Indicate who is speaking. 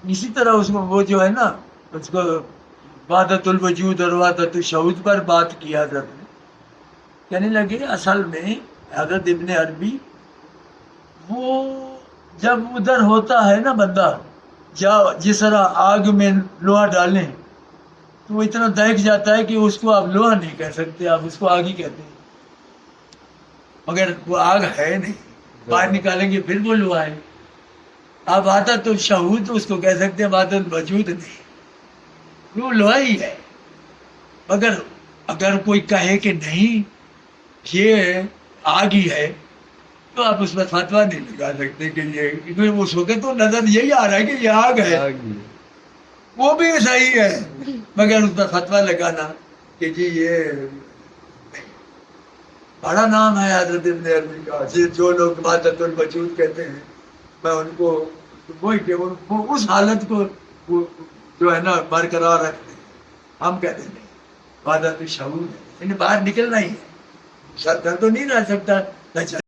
Speaker 1: اسی طرح اس کو وہ جو ہے نا اس کو وحدت الوجود اور وحدت الشہود پر بات کی حضرت نے. کہنے لگے اصل میں حضرت ابن عربی وہ جب ادھر ہوتا ہے نا بندہ جس طرح آگ میں لوہا ڈالیں تو وہ اتنا دہک جاتا ہے کہ اس کو آپ لوہا نہیں کہہ سکتے, آپ اس کو آگ ہی کہتے ہیں, مگر وہ آگ ہے نہیں, باہر نکالیں گے پھر وہ لوہا ہے. آپ وحدت الشہود اس کو کہہ سکتے ہیں, وحدت الوجود نہیں, وہ لوہا ہی ہے. مگر اگر کوئی کہے کہ نہیں یہ آگ ہی ہے تو آپ اس پر فتویٰ نہیں لگا سکتے کہ یہ, کیونکہ اس وقت تو نظر یہی آ رہا ہے کہ یہ آگ ہے, وہ بھی صحیح ہے, مگر اس پر فتویٰ لگانا کہ جی یہ بڑا نام ہے حضرت ابن عربی کا. جو لوگ وحدت الوجود کہتے ہیں میں ان کو وہی کہ وہ اس حالت کو جو ہے نا برقرار رکھتے ہیں. ہم کہتے ہیں وحدت الشہود انہیں باہر نکلنا ہی ہے, سر تو نہیں رہ سکتا.